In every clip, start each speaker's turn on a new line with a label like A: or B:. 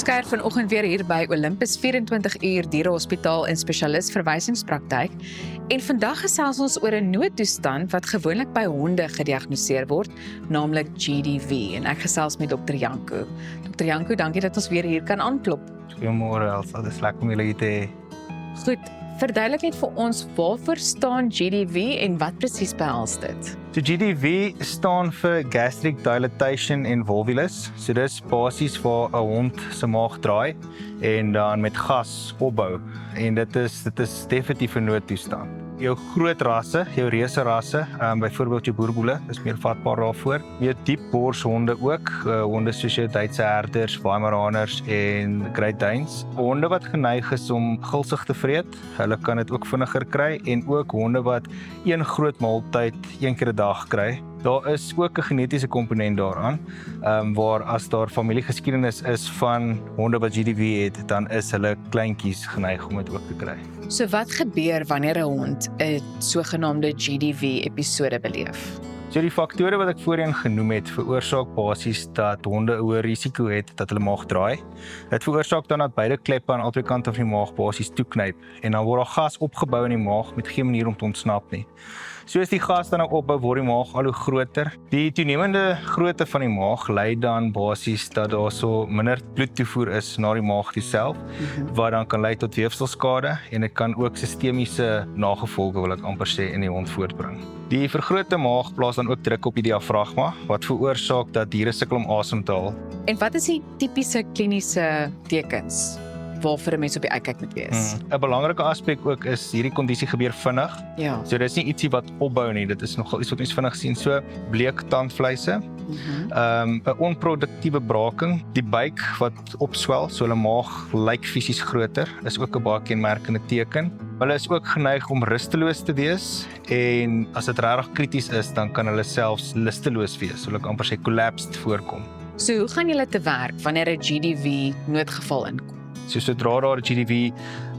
A: Ons kuier vanoggend weer hier by Olympus 24 uur dierehospitaal en spesialis verwysingspraktyk. En vandag gesels ons oor 'n noodtoestand wat gewoonlik by honde gediagnoseer word, naamlik GDV. En ek gesels met Dr. Janko. Dr. Janko, dankie dat ons weer hier kan aanklop.
B: Goeiemôre Elsa, dis lekker om julle hier te hê.
A: Goed, verduidelik net vir ons waarvoor staan GDV en wat presies behels dit?
B: So GDV staan vir Gastric Dilatation and Volvulus. So dis basies waar 'n hond se maag draai en dan met gas opbou. En dit is definitief 'n noodtoestand. Jou groot rasse, jou reuse rasse, byvoorbeeld jou boerboele, is meer vatbaar daarvoor. Jou diep borshonde ook, honde soos jou Duitse herders, Weimaraners en Great Danes. Honde wat geneig is om gulsig te vreet, hulle kan dit ook vinniger kry en ook honde wat een groot maaltyd een keer 'n dag kry. Daar is ook 'n genetiese komponent daaraan, waar as daar familiegeskiedenis is van honde wat GDV het, dan is hulle kleintjies geneig om dit ook te kry.
A: So wat gebeur wanneer 'n hond 'n sogenaamde GDV episode beleef?
B: So die faktore wat ek voorheen genoem het, veroorsaak basies dat honde 'n hoër risiko het dat hulle maag draai. Dit veroorsaak dan dat beide kleppe aan albei kante van die maag basies toeknyp en dan word daar gas opgebou in die maag met geen manier om te ontsnap nie. Soos die gas dan opbou, word die maag al hoe groter. Die toenemende grootte van die maag lei dan basies dat daar so minder bloedtoevoer is na die maag self, wat dan kan lei tot weefselskade en dit kan ook sistemiese nagevolge, wil ek amper sê, in die hond voortbring. Die vergrote maag plaas dan ook druk op die diafragma, wat veroorsaak dat diere sukkel om asem te haal.
A: En wat is die tipiese kliniese tekens waarvoor 'n mens op die uitkyk moet wees?
B: 'n belangrike aspek ook is hierdie kondisie gebeur vinnig.
A: Ja.
B: So dis nie ietsie wat opbou nie, dit is nogal iets wat ons vinnig sien. So bleek tandvleise, 'n onproduktiewe braking, die buik wat opswel, so hulle maag lyk fisies groter, is ook 'n baie kenmerkende teken. Hulle is ook geneig om rusteloos te wees en as dit regtig krities is, dan kan hulle selfs lusteloos wees, so ek amper sê collapsed voorkom.
A: So hoe gaan julle te werk wanneer 'n GDV noodgeval inkom?
B: So sodra daar 'n GDV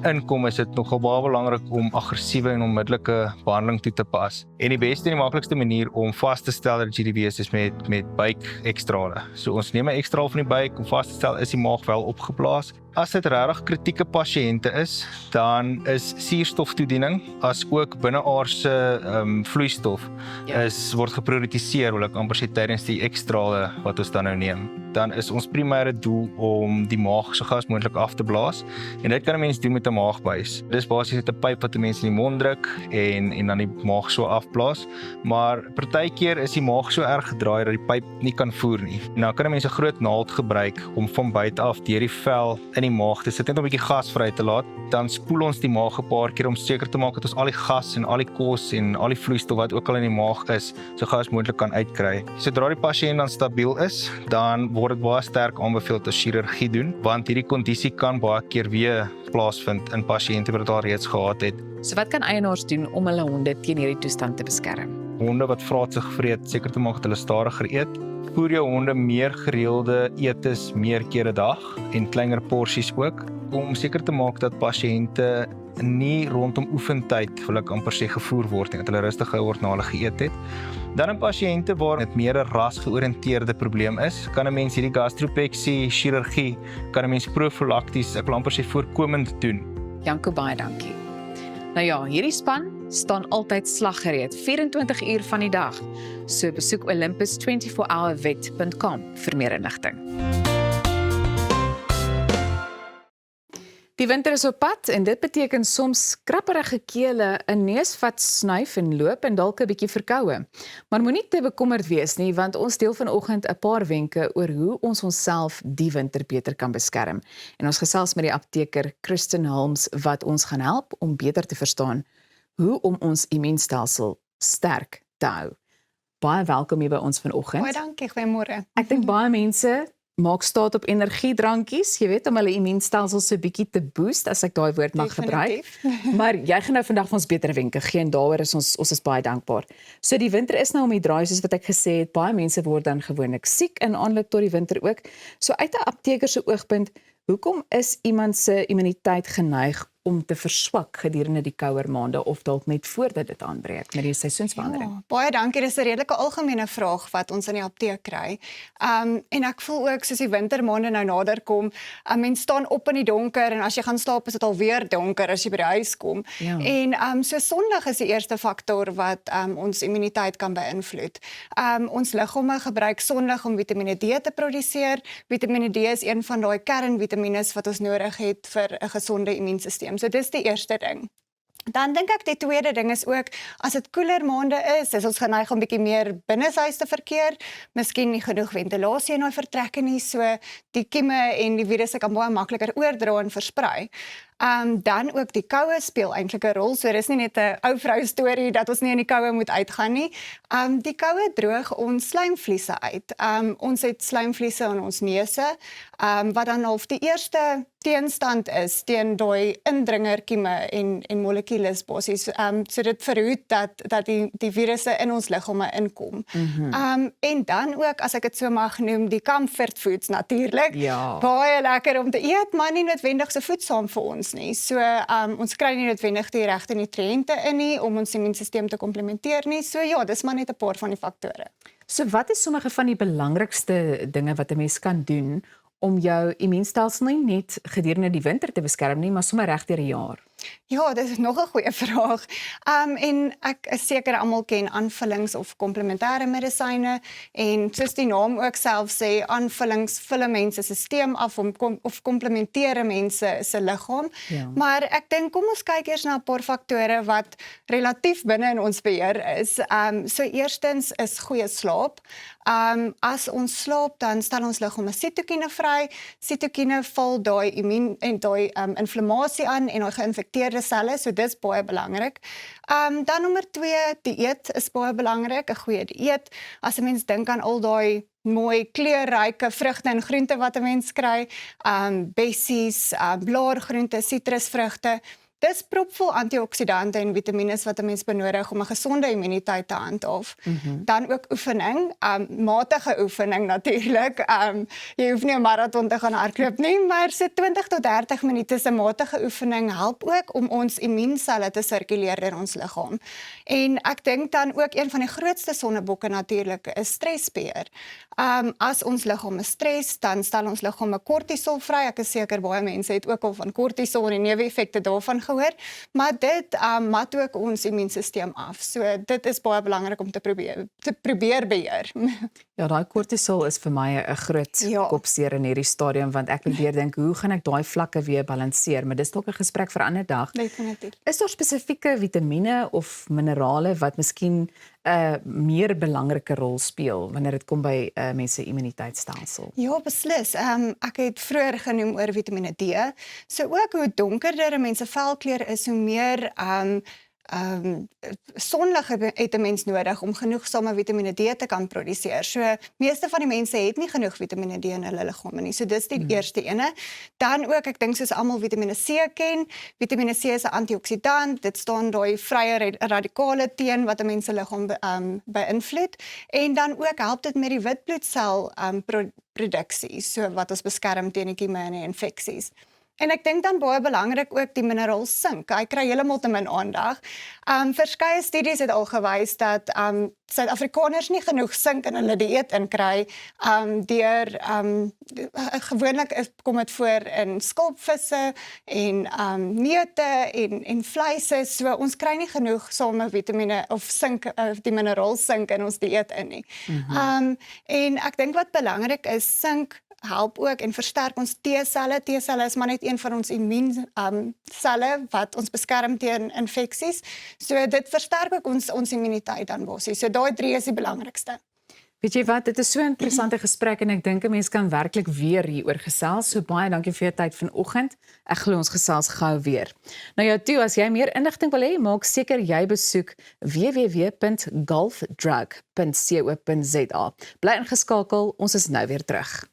B: inkom, is dit nogal baie belangrik om aggressiewe en onmiddellike behandeling toe te pas. En die beste en die maklikste manier om vas te stel dat GDV is met buikekstrale. So ons neem 'n ekstraal van die buik om vas te stel is die maag wel opgeblaas. As dit regtig kritieke pasiënte is, dan is suurstoftoediening as ook binneaardse vloeistof word geprioritiseer, wil ek amper sê, tydens die ekstrale wat ons dan nou neem. Dan is ons primêre doel om die maag so gou as moontlik af te blaas en dit kan 'n mens doen met 'n maagbuis. Dis basies net 'n pyp wat 'n mens in die mond druk en dan die maag so afblaas, maar partykeer is die maag so erg gedraai dat die pyp nie kan voer nie. En dan kan 'n mens 'n groot naald gebruik om van buite af deur die vel in die maag te sit net om 'n bietjie gas vry te laat. Dan spoel ons die maag 'n paar keer om seker te maak dat ons al die gas en al die kos en al die vloeistof wat ook al in die maag is, so gou as moontlik kan uitkry. Sodra die pasiënt dan stabiel is, dan word dit baie sterk aanbeveel dat chirurgie doen, want hierdie kondisie kan baie keer weer plaasvind in pasiënte wat dit al reeds gehad het.
A: So wat kan eienaars doen om hulle honde teen hierdie toestand te beskerm?
B: Honde wat vraatsig vreet, seker te maak dat hulle stadiger eet. Voer jou honde meer gereelde etes meer keer 'n dag en kleiner porsies ook, om seker te maak dat pasiënte nie rondom oefentyd, wil ek amper sê, gevoer word nie, dat hulle rustig gehou word na hulle geëet het. Dan in pasiënte waar dit meer 'n rasgeoriënteerde probleem is, kan 'n mens hierdie gastropeksie chirurgie, kan 'n mens profylakties, ek wil amper sê voorkomend doen.
A: Janko, baie dankie. Nou ja, hierdie span staan altyd slaggereed, 24 uur van die dag. So besoek olympus24hourvet.com vir meer inligting. Die winter is op pad en dit beteken soms krapperige kele, 'n neus wat snuif en loop en dalk 'n bietjie verkoue. Maar moenie te bekommerd wees nie, want ons deel vanoggend 'n paar wenke oor hoe ons onsself die winter beter kan beskerm. En ons gesels met die apteker Kristen Holmes wat ons gaan help om beter te verstaan hoe om ons immuunstelsel sterk te hou. Baie welkom hier by ons vanoggend.
C: Baie dankie, goeiemôre.
A: Ek dink baie mense maak staat op energiedrankies, jy weet, om hulle immuunstelsel so bietjie te boost, as ek daai woord mag gebruik. Maar jy gaan nou vandag vir ons beter wenke gee en daaroor is ons is baie dankbaar. So die winter is nou om die draai, soos wat ek gesê het, baie mense word dan gewoonlik siek in aanloop tot die winter ook. So uit 'n apteker se oogpunt, hoekom is iemand se immuniteit geneig om te verswak gedurende die kouer maande of dalk net voordat dit aanbreek met die seisoensverandering?
C: Ja, baie dankie. Dis 'n redelike algemene vraag wat ons in die apteek kry. En ek voel ook soos die wintermaande nou nader kom, mense staan op in die donker en as jy gaan slaap is dit alweer donker as jy by die huis kom.
A: Ja.
C: En so sonlig is die eerste faktor wat ons immuniteit kan beïnvloed. Ons liggame gebruik sonlig om Vitamiene D te produseer. Vitamiene D is een van daai kernvitamines wat ons nodig het vir 'n gesonde immuunstelsel. So dis die eerste ding. Dan dink ek die tweede ding is ook, as dit koeler maande is ons geneig om bietjie meer binneshuis te verkeer, miskien nie genoeg ventilasie in daai vertrekke nie, so die kieme en die virusse kan baie makliker oordra en versprei. Dan ook die koue speel eintlik 'n rol, so dis nie net 'n ou vrou storie dat ons nie in die koue moet uitgaan nie. Die koue droog ons slijmvliese uit. Ons het slijmvliese in ons neuse, wat dan half die eerste teenstand is teen daai indringerkieme en molekules basies. So dit verhoed dat die virusse in ons liggame inkom. En dan ook, as ek dit so mag noem, die comfort foods natuurlik.
A: Ja.
C: Baie lekker om te eet, maar nie noodwendig so voedsaam vir ons nie. So ons kry nie noodwendig die regte nutriënte in nie om ons immuunstelsel te komplementeer nie. So ja, dis maar net 'n paar van die faktore.
A: So wat is sommige van die belangrikste dinge wat 'n mens kan doen om jou immuunstelsel nie net gedurende die winter te beskerm nie, maar sommer reg deur die jaar?
C: Ja, dis nog 'n goeie vraag. En ek is seker almal ken aanvullings of komplementêre medisyne en soos die naam ook self sê, aanvullings vul 'n mens se stelsel af of komplementeer mense se liggaam.
A: Ja.
C: Maar ek dink kom ons kyk eers na 'n paar faktore wat relatief binne in ons beheer is. So eerstens is goeie slaap. As ons slaap, dan stel ons liggame sitokine vry. Sitokine val daai inflammasie aan en daai geïnfekteerde selle, so dis baie belangrik. Dan nommer 2, dieet is baie belangrik, 'n goeie dieet. As 'n mens dink aan al daai mooi kleurryke vrugte en groente wat 'n mens kry, bessies, blaargroente, sitrusvrugte. Dis propvol antioksidante en vitamines wat 'n mens benodig om 'n gesonde immuniteit te handhaaf. Dan ook oefening, matige oefening natuurlik. Jy hoef nie 'n marathon te gaan hardloop nie, maar so 20 tot 30 minute se matige oefening help ook om ons immuunselle te sirkuleer in ons liggaam. En ek dink dan ook een van die grootste sonnebokke natuurlik is stresbeheer. As ons liggame stres, dan stel ons liggame kortisol vry. Ek is seker baie mense het ook al van kortisol en die neeweffekte daarvan gehoor, maar dit mat ook ons immuunstelsel af. So dit is baie belangrik om te probeer beheer.
A: Ja, daai kortisol is vir my 'n groot
C: Ja.
A: kopseer in hierdie stadium, want ek probeer dink, hoe gaan ek daai vlakke weer balanseer? Maar dis dalk 'n gesprek vir 'n ander dag.
C: Definitief.
A: Is daar spesifieke vitamine of minerale wat miskien 'n meer belangrike rol speel wanneer dit kom by mense se immuniteitstelsel?
C: Ja, beslis. Ek het vroeër genoem oor Vitamiene D. So ook hoe donkerder 'n mens se velkleur is, hoe meer sonlig het 'n mens nodig om genoegsame Vitamiene D te kan produseer. So meeste van die mense het nie genoeg Vitamiene D in hulle liggame nie. So dis die eerste ene. Dan ook, ek dink soos almal Vitamiene C ken. Vitamiene C is 'n antioksidant. Dit staan daai vrye radikale teen wat 'n mens se liggaam beïnvloed. En dan ook help dit met die wit bloedsel produksie, so wat ons beskerm teen die kieme en die infeksies. En ek dink dan baie belangrik ook die mineraal sink. Hy kry heeltemal te min aandag. Verskeie studies het al gewys dat Suid-Afrikaners nie genoeg sink in hulle dieet inkry. Gewoonlik kom dit voor in skulpvisse en neute en vleise. So ons kry nie genoeg same vitamiene of sink, die mineraal sink in ons dieet in nie. En ek dink wat belangrik is, sink help ook en versterk ons T-selle. T-selle is maar net een van ons immuunselle wat ons beskerm teen infeksies. So dit versterk ook ons immuniteit dan basies. So daai 3 is die belangrikste.
A: Weet jy wat, dit is so 'n interessante gesprek en ek dink 'n mens kan werklik weer hieroor gesels. So baie dankie vir jou tyd vanoggend. Ek glo ons gesels gou weer. Nou jou toe, as jy meer inligting wil hê, maak seker jy besoek www.golfdrug.co.za. Bly ingeskakel, ons is nou weer terug.